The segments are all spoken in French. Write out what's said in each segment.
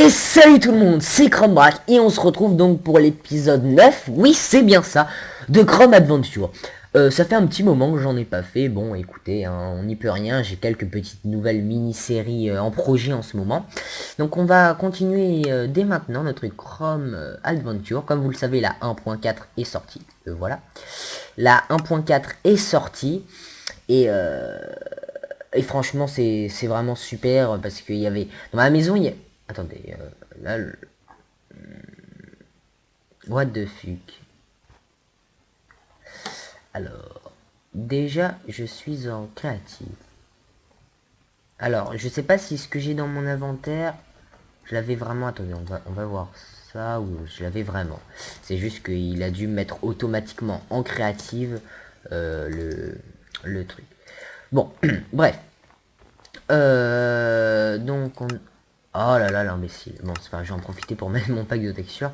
Et salut tout le monde, c'est Chromebrack et on se retrouve donc pour l'épisode 9, oui c'est bien ça, de Chrome Adventure. Ça fait un petit moment que j'en ai pas fait, bon écoutez, hein, on n'y peut rien, j'ai quelques petites nouvelles mini-séries en projet en ce moment. Donc on va continuer dès maintenant notre Chrome Adventure, comme vous le savez la 1.4 est sortie, voilà. La 1.4 est sortie et franchement c'est vraiment super parce qu'il y avait, dans ma maison il y a... Attendez, là, what the fuck. Alors, déjà, je suis en créative. Alors, je sais pas si ce que j'ai dans mon inventaire, je l'avais vraiment. Attendez, on va voir ça ou je l'avais vraiment. C'est juste qu'il a dû mettre automatiquement en créative le truc. Bon, bref. Donc, oh là là, l'imbécile. Bon, c'est pas, je vais en profiter pour mettre mon pack de texture.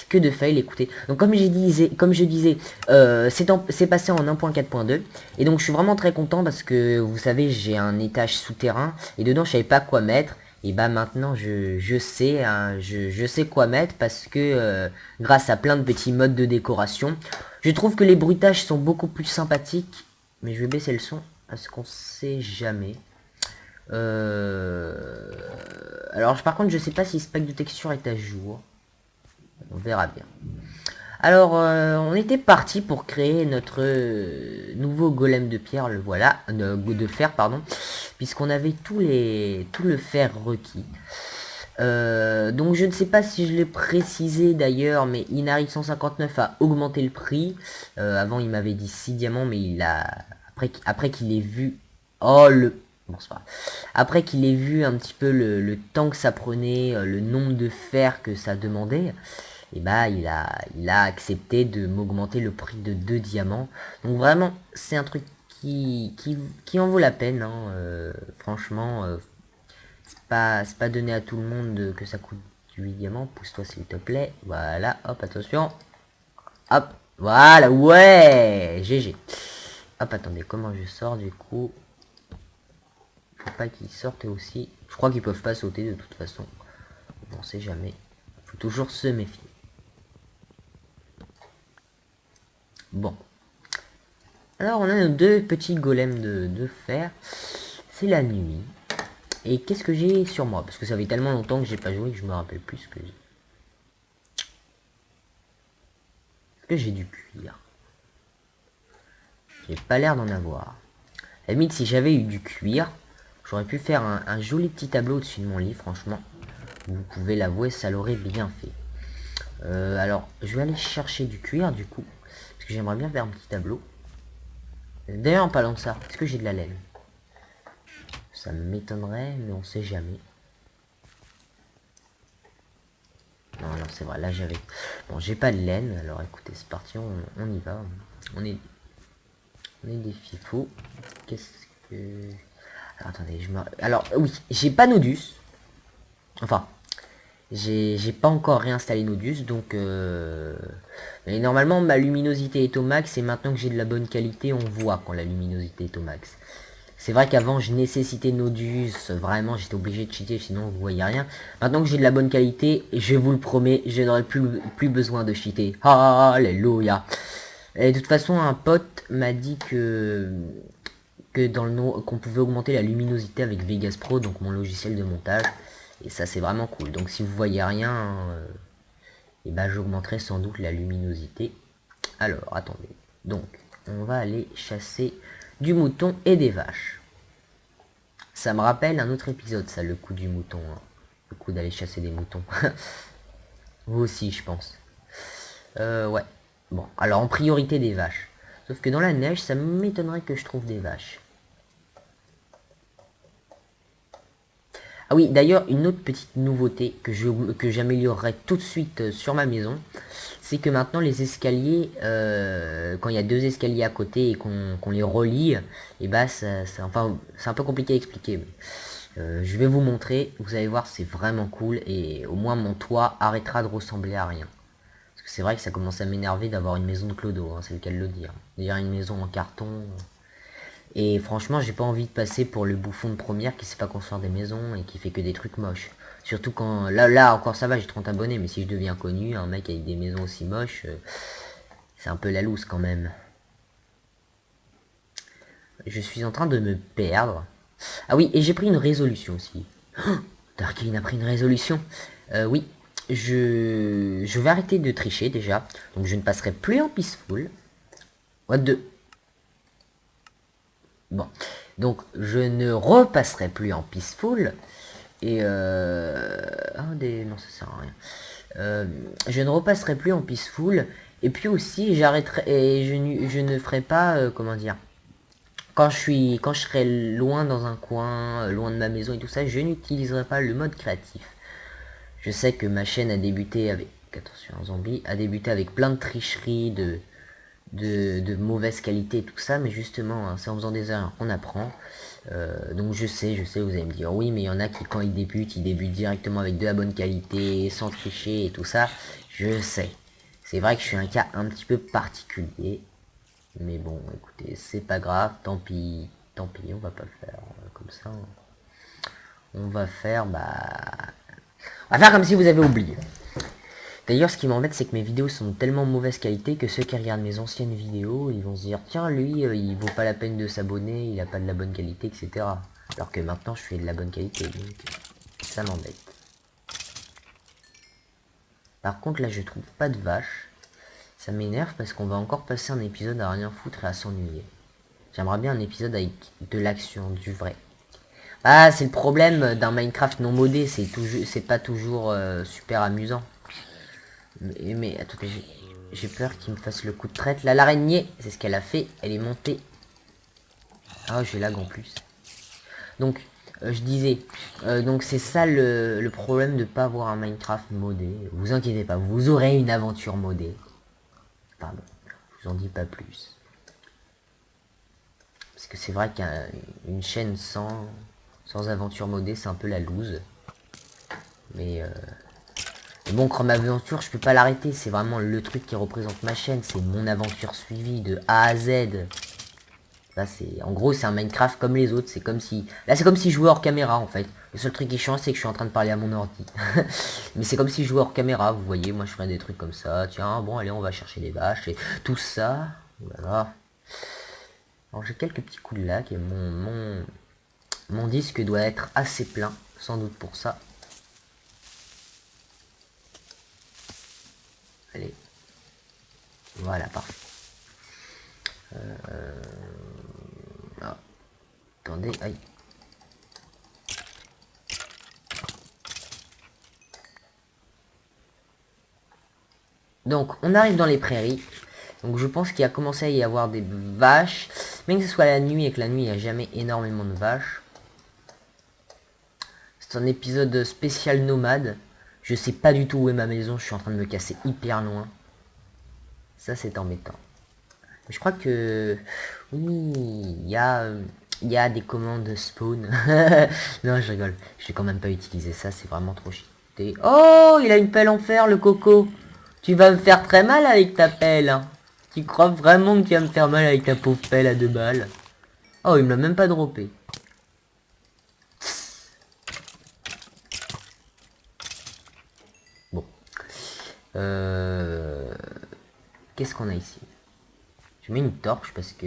Que de fail, écoutez. Donc, comme je disais, c'est passé en 1.4.2. Et donc, je suis vraiment très content parce que, vous savez, j'ai un étage souterrain. Et dedans, je savais pas quoi mettre. Et bah maintenant, je sais, hein, je sais quoi mettre parce que, grâce à plein de petits modes de décoration, je trouve que les bruitages sont beaucoup plus sympathiques. Mais je vais baisser le son parce qu'on sait jamais. Alors par contre je sais pas si ce pack de texture est à jour. On verra bien. Alors on était parti pour créer notre nouveau golem de pierre, le voilà, de fer pardon, puisqu'on avait tout le fer requis. Donc je ne sais pas si je l'ai précisé d'ailleurs, mais Inari 159 a augmenté le prix. Avant il m'avait dit 6 diamants, mais il a après qu'il ait vu, oh le bon, c'est pas grave. Après qu'il ait vu un petit peu le temps que ça prenait, le nombre de fer que ça demandait, et bah il a accepté de m'augmenter le prix de 2 diamants. Donc vraiment c'est un truc qui en vaut la peine, hein, franchement. C'est pas donné à tout le monde que ça coûte 8 diamants. Pousse-toi s'il te plaît. Voilà, hop, attention. Hop, voilà, ouais, GG. Hop, attendez, comment je sors du coup? Faut pas qu'ils sortent aussi. Je crois qu'ils peuvent pas sauter de toute façon. On sait jamais. Faut toujours se méfier. Bon. Alors on a nos deux petits golems de fer. C'est la nuit. Et qu'est-ce que j'ai sur moi? Parce que ça fait tellement longtemps que j'ai pas joué que je me rappelle plus ce que j'ai. Est-ce que j'ai du cuir? J'ai pas l'air d'en avoir. À la limite, si j'avais eu du cuir, j'aurais pu faire un joli petit tableau au-dessus de mon lit, franchement. Vous pouvez l'avouer, ça l'aurait bien fait. Alors, je vais aller chercher du cuir, du coup. Parce que j'aimerais bien faire un petit tableau. D'ailleurs, en parlant de ça, est-ce que j'ai de la laine? Ça m'étonnerait, mais on sait jamais. Non, non, c'est vrai, là j'avais... Bon, j'ai pas de laine, alors écoutez, c'est parti, on y va. On est des fifous. Qu'est-ce que... Alors, attendez, alors, oui, j'ai pas Nodus. Enfin, j'ai pas encore réinstallé Nodus, donc... Mais normalement, ma luminosité est au max, et maintenant que j'ai de la bonne qualité, on voit quand la luminosité est au max. C'est vrai qu'avant, je nécessitais Nodus, vraiment, j'étais obligé de cheater, sinon vous voyez rien. Maintenant que j'ai de la bonne qualité, je vous le promets, je n'aurai plus besoin de cheater. Alléluia. Et de toute façon, un pote m'a dit que dans le nom qu'on pouvait augmenter la luminosité avec Vegas Pro, donc mon logiciel de montage. Et ça, c'est vraiment cool. Donc si vous voyez rien, et ben j'augmenterai sans doute la luminosité. Alors, attendez. Donc, on va aller chasser du mouton et des vaches. Ça me rappelle un autre épisode, ça, le coup du mouton. Hein. Le coup d'aller chasser des moutons. Vous aussi, je pense. Ouais. Bon, alors en priorité des vaches. Sauf que dans la neige, ça m'étonnerait que je trouve des vaches. Ah oui, d'ailleurs, une autre petite nouveauté que j'améliorerai tout de suite sur ma maison, c'est que maintenant les escaliers, quand il y a deux escaliers à côté et qu'on les relie, et bah enfin, c'est un peu compliqué à expliquer. Mais, je vais vous montrer, vous allez voir, c'est vraiment cool et au moins mon toit arrêtera de ressembler à rien. Parce que c'est vrai que ça commence à m'énerver d'avoir une maison de clodo, hein, c'est le cas de le dire. D'ailleurs une maison en carton, Et franchement, j'ai pas envie de passer pour le bouffon de première qui sait pas construire des maisons et qui fait que des trucs moches. Surtout quand... Là encore ça va, j'ai 30 abonnés, mais si je deviens connu, un mec avec des maisons aussi moches, c'est un peu la loose quand même. Je suis en train de me perdre. Ah oui, et j'ai pris une résolution aussi. Oh, Darkin a pris une résolution. Oui, je vais arrêter de tricher déjà. Donc je ne passerai plus en peaceful. What the... Bon, donc je ne repasserai plus en peaceful. Et non, ça sert à rien. Je ne repasserai plus en peaceful. Et puis aussi, j'arrêterai et je ne ferai pas, comment dire, quand je serai loin dans un coin, loin de ma maison et tout ça, je n'utiliserai pas le mode créatif. Je sais que ma chaîne a débuté avec, attention, un zombie, a débuté avec plein de tricheries, de mauvaise qualité et tout ça, mais justement, hein, c'est en faisant des erreurs qu'on apprend. Donc je sais, vous allez me dire, oui, mais il y en a qui, quand ils débutent directement avec de la bonne qualité, sans tricher et tout ça. Je sais. C'est vrai que je suis un cas un petit peu particulier. Mais bon, écoutez, c'est pas grave, tant pis, on va pas le faire comme ça. On va faire, on va faire comme si vous avez oublié. D'ailleurs, ce qui m'embête, c'est que mes vidéos sont de tellement mauvaise qualité que ceux qui regardent mes anciennes vidéos, ils vont se dire, tiens, lui, il vaut pas la peine de s'abonner, il a pas de la bonne qualité, etc. Alors que maintenant, je fais de la bonne qualité, donc ça m'embête. Par contre, là, je trouve pas de vache. Ça m'énerve parce qu'on va encore passer un épisode à rien foutre et à s'ennuyer. J'aimerais bien un épisode avec de l'action, du vrai. Ah, c'est le problème d'un Minecraft non modé, c'est pas toujours super amusant. Mais attendez, j'ai peur qu'il me fasse le coup de traite. Là, l'araignée, c'est ce qu'elle a fait, elle est montée. Ah, j'ai lag en plus. Donc, je disais, donc c'est ça le problème de pas avoir un Minecraft modé. Vous inquiétez pas, vous aurez une aventure modée. Pardon, je vous en dis pas plus. Parce que c'est vrai qu'une chaîne sans aventure modée, c'est un peu la loose. Mais bon, Chrome Aventure, je peux pas l'arrêter. C'est vraiment le truc qui représente ma chaîne. C'est mon aventure suivie de A à Z. Là, en gros, c'est un Minecraft comme les autres. C'est comme si... Là, c'est comme si je jouais hors caméra, en fait. Le seul truc qui change, c'est que je suis en train de parler à mon ordi. Mais c'est comme si je jouais hors caméra, vous voyez. Moi, je ferais des trucs comme ça. Tiens, bon, allez, on va chercher des vaches. Et tout ça. Voilà. Alors, j'ai quelques petits coups de lac. Et mon disque doit être assez plein. Sans doute pour ça. Allez. Voilà, parfait. Ah. Attendez, aïe. Donc, on arrive dans les prairies. Donc, je pense qu'il a commencé à y avoir des vaches. Même que ce soit la nuit et que la nuit, il n'y a jamais énormément de vaches. C'est un épisode spécial nomade. Je sais pas du tout où est ma maison. Je suis en train de me casser hyper loin. Ça, c'est embêtant. Je crois que... Oui, il y a des commandes spawn. Non, je rigole. Je vais quand même pas utiliser ça. C'est vraiment trop cheaté. Oh, il a une pelle en fer, le coco. Tu vas me faire très mal avec ta pelle. Hein. Tu crois vraiment que tu vas me faire mal avec ta pauvre pelle à 2 balles? Oh, il me l'a même pas droppé. Bon. Qu'est-ce qu'on a ici? Je mets une torche parce que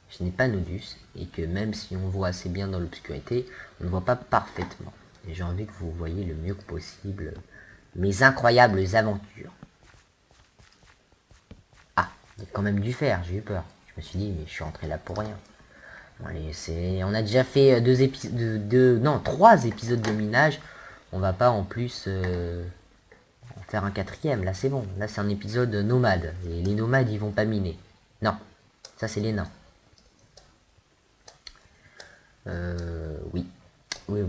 je n'ai pas Nodus. Et que même si on voit assez bien dans l'obscurité, on ne voit pas parfaitement. Et j'ai envie que vous voyez le mieux que possible mes incroyables aventures. Ah, il y a quand même du fer, j'ai eu peur. Je me suis dit, mais je suis rentré là pour rien. Bon, allez, on a déjà fait 3 épisodes de minage. On va pas en plus en faire un 4e. Là, c'est bon. Là, c'est un épisode nomade. Et les nomades, ils vont pas miner. Non, ça, c'est les nains. Oui. Oui.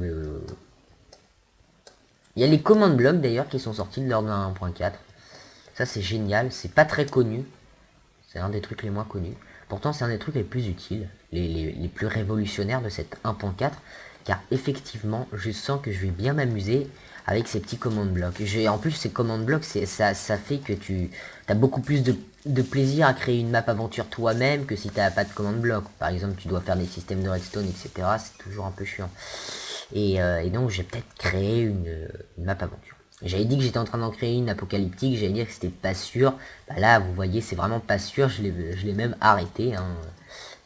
Il y a les command blocks d'ailleurs qui sont sortis lors de 1.4. Ça c'est génial, c'est pas très connu. C'est un des trucs les moins connus. Pourtant c'est un des trucs les plus utiles, les plus révolutionnaires de cette 1.4. Car effectivement je sens que je vais bien m'amuser avec ces petits command blocs. En plus, ces command blocs, ça fait que tu as beaucoup plus de plaisir à créer une map aventure toi-même que si tu n'as pas de command bloc. Par exemple, tu dois faire des systèmes de redstone, etc. C'est toujours un peu chiant. Et donc, j'ai peut-être créé une map aventure. J'avais dit que j'étais en train d'en créer une apocalyptique, j'allais dire que c'était pas sûr. Bah là, vous voyez, c'est vraiment pas sûr, je l'ai même arrêté. Hein.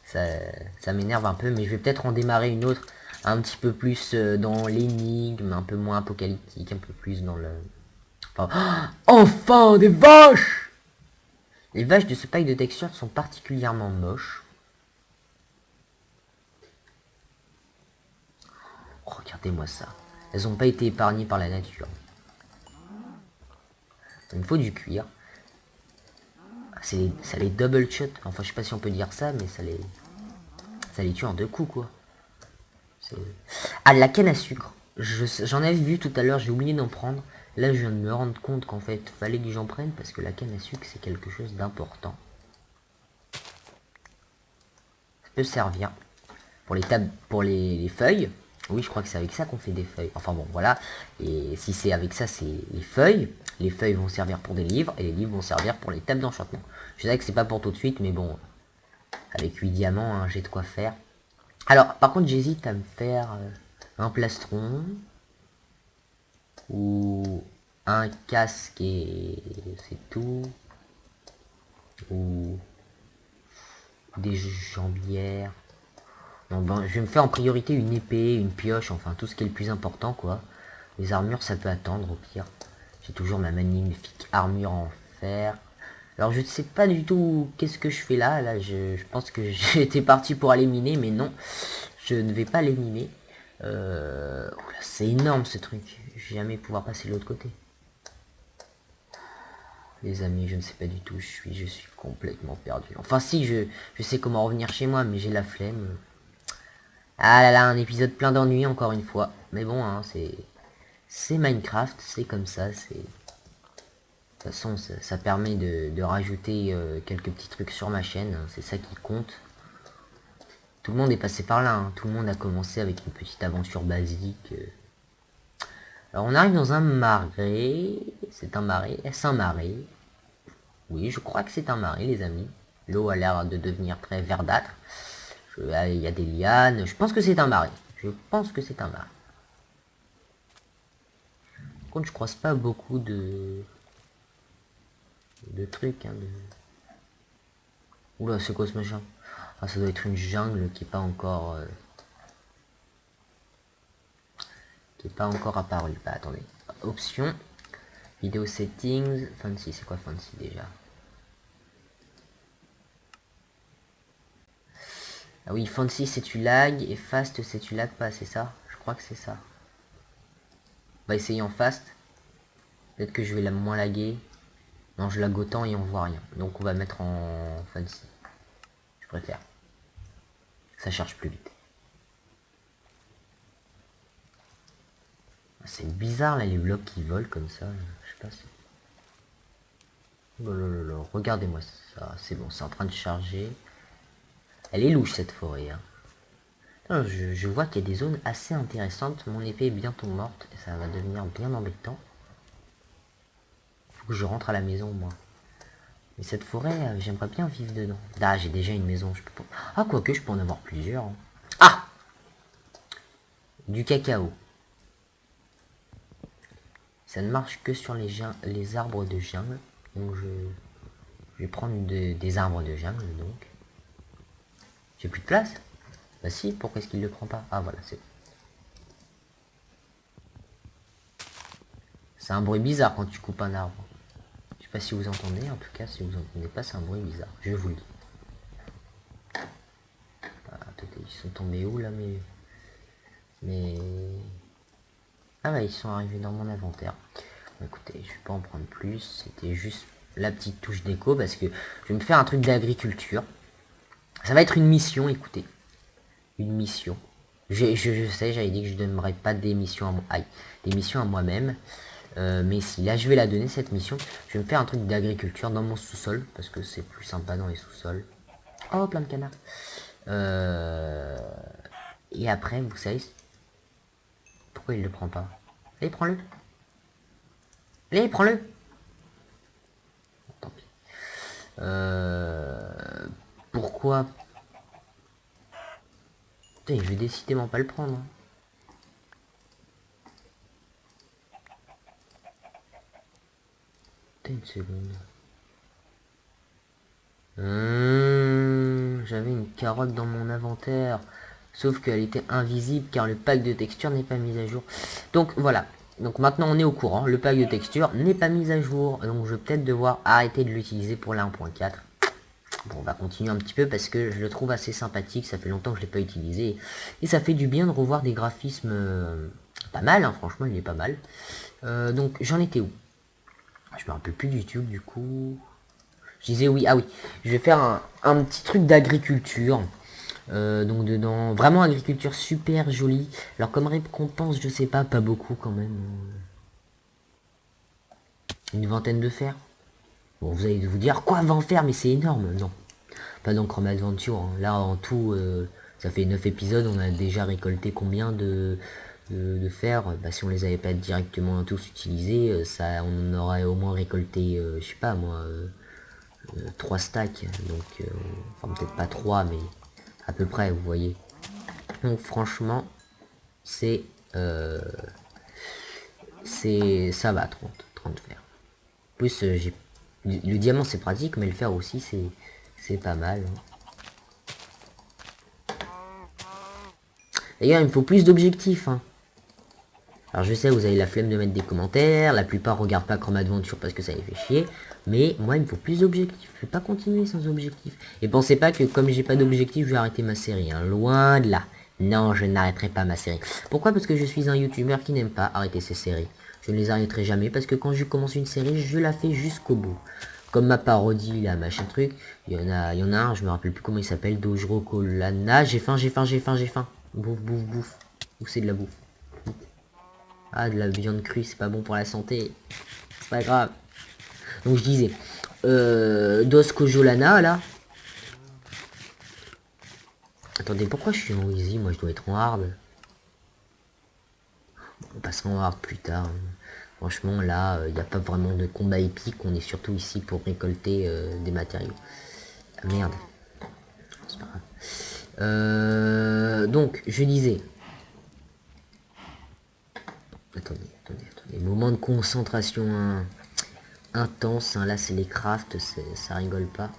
Ça m'énerve un peu, mais je vais peut-être en démarrer une autre un petit peu plus dans l'énigme, un peu moins apocalyptique, un peu plus dans le... Enfin, des vaches! Les vaches de ce pack de textures sont particulièrement moches. Oh, regardez-moi ça. Elles n'ont pas été épargnées par la nature. Il me faut du cuir. Ça les double shot. Enfin, je sais pas si on peut dire ça, mais ça les tue en 2 coups, quoi. Ah, la canne à sucre. J'en avais vu tout à l'heure, j'ai oublié d'en prendre. Là, je viens de me rendre compte qu'en fait, fallait que j'en prenne parce que la canne à sucre, c'est quelque chose d'important. Ça peut servir pour les tables, pour les feuilles. Oui, je crois que c'est avec ça qu'on fait des feuilles. Enfin bon, voilà. Et si c'est avec ça, c'est les feuilles. Les feuilles vont servir pour des livres et les livres vont servir pour les tables d'enchantement. Je sais que c'est pas pour tout de suite, mais bon, avec 8 diamants, hein, j'ai de quoi faire. Alors, par contre, j'hésite à me faire un plastron ou un casque et c'est tout, ou des jambières. Donc, ben, je vais me faire en priorité une épée, une pioche, enfin tout ce qui est le plus important, quoi. Les armures, ça peut attendre au pire. J'ai toujours ma magnifique armure en fer. Alors je ne sais pas du tout qu'est-ce que je fais là. Là, je pense que j'étais parti pour aller miner, mais non, je ne vais pas aller miner. C'est énorme ce truc. Je vais jamais pouvoir passer de l'autre côté. Les amis, je ne sais pas du tout. Je suis complètement perdu. Enfin si, je sais comment revenir chez moi, mais j'ai la flemme. Ah là là, un épisode plein d'ennuis encore une fois. Mais bon, hein, c'est Minecraft, c'est comme ça, c'est... De toute façon, ça permet de rajouter quelques petits trucs sur ma chaîne, hein, c'est ça qui compte. Tout le monde est passé par là, hein, tout le monde a commencé avec une petite aventure basique. Alors on arrive dans un marais, c'est un marais, est-ce un marais? Oui, je crois que c'est un marais les amis. L'eau a l'air de devenir très verdâtre. Il y a des lianes, je pense que c'est un marais. Je pense que c'est un marais. Par contre, je croise pas beaucoup de trucs. Hein, Oula, c'est quoi ce machin? Ah, ça doit être une jungle qui est pas encore... qui est pas encore apparue. Bah, attendez. Options. Vidéo settings. Fancy, c'est quoi fancy déjà? Ah oui, fancy c'est tu lag et fast c'est tu lag pas, c'est ça? Je crois que c'est ça. On va essayer en fast. Peut-être que je vais la moins laguer. Non, je lag autant et on voit rien. Donc on va mettre en fancy. Je préfère. Ça charge plus vite. C'est bizarre là les blocs qui volent comme ça. Je sais pas si... Oh là là là, regardez-moi ça. C'est bon, c'est en train de charger. Elle est louche cette forêt. Hein. Alors, je vois qu'il y a des zones assez intéressantes. Mon épée est bientôt morte et ça va devenir bien embêtant. Faut que je rentre à la maison moi. Mais cette forêt, j'aimerais bien vivre dedans. Ah, j'ai déjà une maison. Je peux pas... Ah, quoique, je peux en avoir plusieurs. Hein. Ah! Du cacao. Ça ne marche que sur les arbres de jungle. Donc je vais prendre des arbres de jungle donc. J'ai plus de place? Bah si, pourquoi est-ce qu'il le prend pas? Ah voilà, c'est bon. C'est un bruit bizarre quand tu coupes un arbre. Je sais pas si vous entendez, en tout cas si vous entendez pas, c'est un bruit bizarre. Je vous le dis. Ah, attendez, ils sont tombés où là mais... Ah bah ils sont arrivés dans mon inventaire. Bon, écoutez, je vais pas en prendre plus. C'était juste la petite touche d'écho parce que je vais me faire un truc d'agriculture. Ça va être une mission, écoutez. Une mission. Je sais, j'avais dit que je ne donnerais pas des missions à moi-même. Mais si, là je vais la donner cette mission. Je vais me faire un truc d'agriculture dans mon sous-sol. Parce que c'est plus sympa dans les sous-sols. Oh, plein de canards. Et après, vous savez... Pourquoi il le prend pas? Allez, prends-le. Allez, prends-le. Tant pis. Pourquoi? Putain, je vais décidément pas le prendre. Hein. Putain, une seconde. J'avais une carotte dans mon inventaire. Sauf qu'elle était invisible car le pack de texture n'est pas mis à jour. Donc voilà. Donc maintenant on est au courant. Le pack de texture n'est pas mis à jour. Donc je vais peut-être devoir arrêter de l'utiliser pour la 1.4. Bon, on va continuer un petit peu parce que je le trouve assez sympathique. Ça fait longtemps que je ne l'ai pas utilisé. Et ça fait du bien de revoir des graphismes pas mal. Hein, franchement, il est pas mal. Donc j'en étais où? Je me rappelle plus du tout du coup. Je disais oui, ah oui, je vais faire un petit truc d'agriculture. Donc dedans, vraiment agriculture super jolie. Alors comme récompense, je sais pas, pas beaucoup quand même. Une vingtaine de fers. Bon, vous allez vous dire, quoi 20 fers, mais c'est énorme. Non, pas dans Chrome Adventure. Hein. Là, en tout, ça fait 9 épisodes, on a déjà récolté combien de fers. Bah, si on les avait pas directement tous utilisés, ça, on aurait au moins récolté, je sais pas moi, 3 stacks. Donc, enfin peut-être pas 3, mais à peu près, vous voyez. Donc franchement, c'est ça va 30 fer. Plus j'ai le diamant c'est pratique, mais le fer aussi c'est pas mal. Hein. D'ailleurs, il me faut plus d'objectifs. Hein. Alors je sais, vous avez la flemme de mettre des commentaires, la plupart regardent pas Chrome Adventure parce que ça les fait chier, mais moi il me faut plus d'objectifs, je vais pas continuer sans objectifs. Et pensez pas que comme j'ai pas d'objectifs, je vais arrêter ma série, hein. Loin de là. Non, je n'arrêterai pas ma série. Pourquoi? Parce que je suis un youtubeur qui n'aime pas arrêter ses séries. Je ne les arrêterai jamais parce que quand je commence une série, je la fais jusqu'au bout. Comme ma parodie, là, machin truc, il y en a un, je me rappelle plus comment il s'appelle, Dojro Colana, j'ai faim. Bouffe, bouffe, bouffe. Ou c'est de la bouffe. Ah, de la viande crue, c'est pas bon pour la santé. C'est pas grave. Donc je disais, Dos Kojolana, là. Attendez, pourquoi je suis en easy? Moi, je dois être en hard. On passera en hard plus tard. Franchement, là, il n'y a pas vraiment de combat épique. On est surtout ici pour récolter des matériaux. Ah, merde. C'est pas grave. Donc, je disais... Attendez. Moment de concentration intense. Hein. Là, c'est les crafts. Ça rigole pas.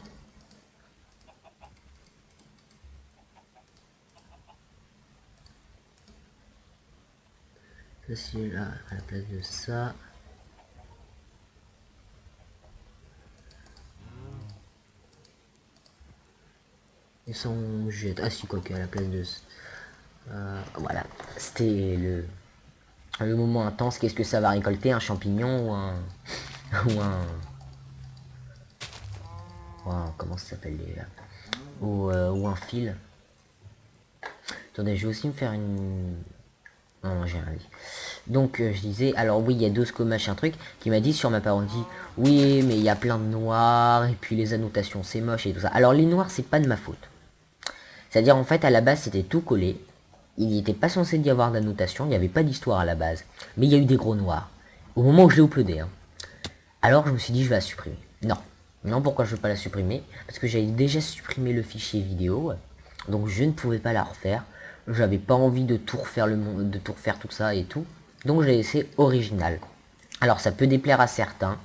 Ça, c'est là, à la place de ça. Et ça, on jette. Ah, si, quoi que, à la place de... voilà. C'était le moment intense. Qu'est-ce que ça va récolter? Un champignon ou un... comment ça s'appelle déjà? Ou un fil. Attendez, je vais aussi me faire une... Non, j'ai rien dit. Donc, je disais, alors oui, il y a Dosco machin truc qui m'a dit sur ma parodie, oui, mais il y a plein de noirs, et puis les annotations, c'est moche et tout ça. Alors, les noirs, c'est pas de ma faute. C'est-à-dire, en fait, à la base, c'était tout collé. Il n'était pas censé y avoir d'annotation, il n'y avait pas d'histoire à la base. Mais il y a eu des gros noirs. Au moment où je l'ai uploadé. Hein. Alors, je me suis dit, je vais la supprimer. Non. Non, pourquoi je ne veux pas la supprimer? Parce que j'avais déjà supprimé le fichier vidéo. Donc, je ne pouvais pas la refaire. J'avais pas envie de tout refaire tout ça et tout. Donc, je l'ai laissé original. Alors, ça peut déplaire à certains.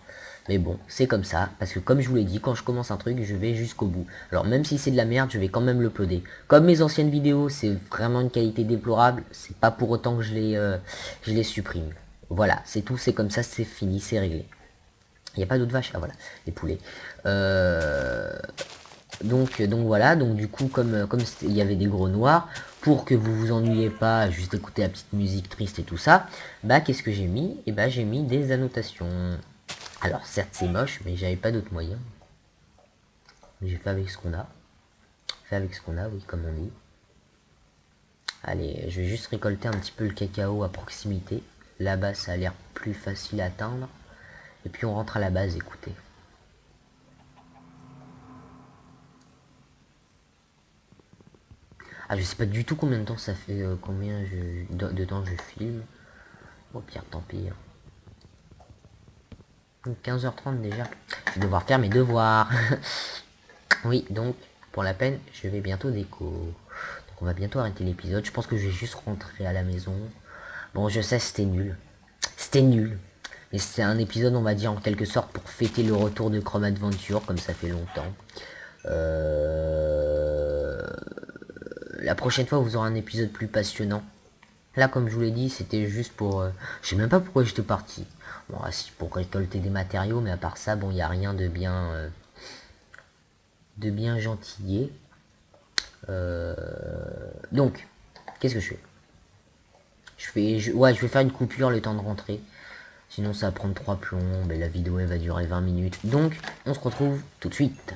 Mais bon, c'est comme ça, parce que comme je vous l'ai dit, quand je commence un truc, je vais jusqu'au bout. Alors même si c'est de la merde, je vais quand même l'uploader. Comme mes anciennes vidéos, c'est vraiment une qualité déplorable, c'est pas pour autant que je les supprime. Voilà, c'est tout, c'est comme ça, c'est fini, c'est réglé. Il n'y a pas d'autres vaches, ah voilà, les poulets. Donc voilà, donc du coup, comme il y avait des gros noirs, pour que vous vous ennuyez pas, juste écouter la petite musique triste et tout ça, bah qu'est-ce que j'ai mis? Et bah j'ai mis des annotations. Alors certes c'est moche, mais j'avais pas d'autre moyen. J'ai fait avec ce qu'on a. Fait avec ce qu'on a, oui, comme on dit. Allez, je vais juste récolter un petit peu le cacao à proximité. Là-bas, ça a l'air plus facile à atteindre. Et puis on rentre à la base, écoutez. Ah, je sais pas du tout combien de temps ça fait, combien de temps je filme. Au pire, tant pis. Hein. 15h30 déjà. Je vais devoir faire mes devoirs. Oui, donc, pour la peine, je vais bientôt déco. Donc on va bientôt arrêter l'épisode. Je pense que je vais juste rentrer à la maison. Bon, je sais, c'était nul. C'était nul. Mais c'est un épisode, on va dire, en quelque sorte, pour fêter le retour de Chrome Adventure, comme ça fait longtemps. La prochaine fois, vous aurez un épisode plus passionnant. Là, comme je vous l'ai dit, c'était juste pour... je sais même pas pourquoi j'étais parti. Bon, si, pour récolter des matériaux, mais à part ça, bon, il n'y a rien de bien... de bien gentillé. Donc, qu'est-ce que je fais? Ouais, je vais faire une coupure le temps de rentrer. Sinon, ça va prendre 3 plombs. Mais la vidéo, elle va durer 20 minutes. Donc, on se retrouve tout de suite.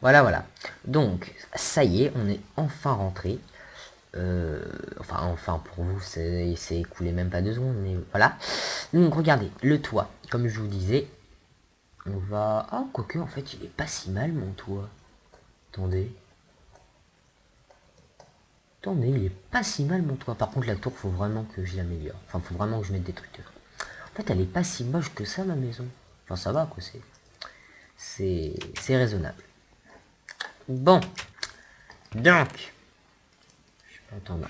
Voilà. Donc, ça y est, on est enfin rentré. Enfin, pour vous, c'est écoulé même pas 2 secondes, mais voilà. Donc, regardez, le toit, comme je vous disais, on va... Ah, quoique, en fait, il est pas si mal, mon toit. Attendez. Attendez, il est pas si mal, mon toit. Par contre, la tour, faut vraiment que je l'améliore. Enfin, faut vraiment que je mette des trucs. En fait, elle est pas si moche que ça, ma maison. Enfin, ça va, quoi, c'est raisonnable. Bon. Donc...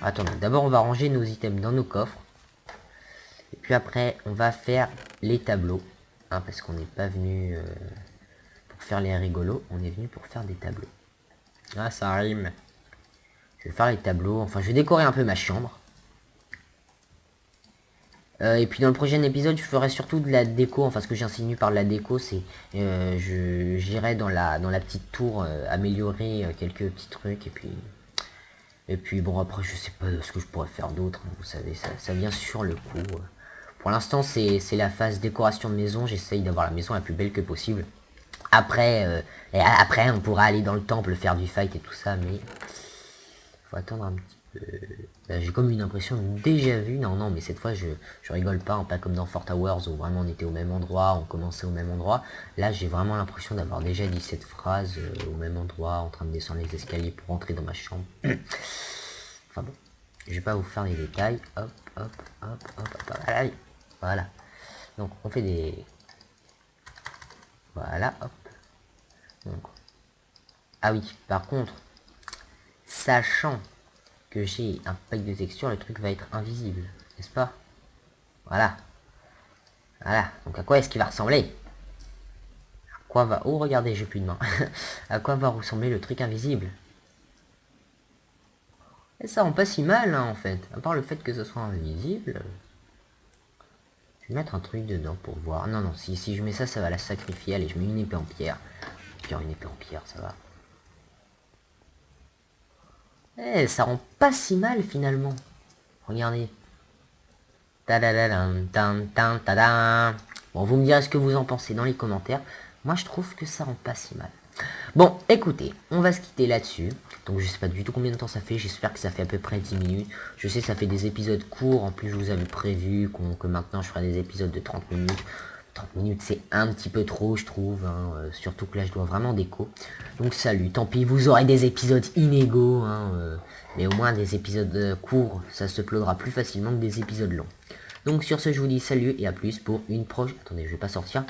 Attendez, d'abord on va ranger nos items dans nos coffres. Et puis après on va faire les tableaux. Hein, parce qu'on n'est pas venu pour faire les rigolos, on est venu pour faire des tableaux. Ah, ça rime. Je vais faire les tableaux, enfin je vais décorer un peu ma chambre. Et puis dans le prochain épisode je ferai surtout de la déco. Enfin ce que j'insinue par la déco c'est j'irai dans la petite tour améliorer quelques petits trucs. Et puis bon, après je sais pas ce que je pourrais faire d'autre, hein, vous savez, ça vient sur le coup. Pour l'instant c'est la phase décoration de maison, j'essaye d'avoir la maison la plus belle que possible. Après, après on pourra aller dans le temple faire du fight et tout ça, mais faut attendre un petit peu. J'ai comme une impression de déjà vu, non mais cette fois je rigole pas, hein, pas comme dans Four Towers où vraiment on était au même endroit, on commençait au même endroit. Là j'ai vraiment l'impression d'avoir déjà dit cette phrase au même endroit, en train de descendre les escaliers pour rentrer dans ma chambre. Enfin bon, je vais pas vous faire les détails. Hop. Allez, voilà. Donc on fait des... Voilà, hop. Donc... Ah oui, par contre, sachant que j'ai un pack de texture, le truc va être invisible, n'est-ce pas? Voilà. Donc à quoi est-ce qu'il va ressembler? À quoi va... Oh, regardez, j'ai plus de main. À quoi va ressembler le truc invisible? Et ça rend pas si mal, hein, en fait. À part le fait que ce soit invisible. Je vais mettre un truc dedans pour voir. Non, si je mets ça, ça va la sacrifier. Allez, je mets une épée en pierre. Pire, une épée en pierre, ça va. Eh, ça rend pas si mal, finalement. Regardez. Bon, vous me direz ce que vous en pensez dans les commentaires. Moi, je trouve que ça rend pas si mal. Bon, écoutez, on va se quitter là-dessus. Donc, je sais pas du tout combien de temps ça fait. J'espère que ça fait à peu près 10 minutes. Je sais, ça fait des épisodes courts. En plus, je vous avais prévu que maintenant, je ferai des épisodes de 30 minutes. 30 minutes, c'est un petit peu trop, je trouve. Hein. Surtout que là, je dois vraiment déco. Donc, salut. Tant pis, vous aurez des épisodes inégaux. Hein, mais au moins, des épisodes courts, ça se uploadera plus facilement que des épisodes longs. Donc sur ce, je vous dis salut et à plus pour une prochaine... Attendez, je vais pas sortir.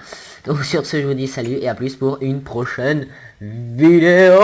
Donc sur ce, je vous dis salut et à plus pour une prochaine vidéo.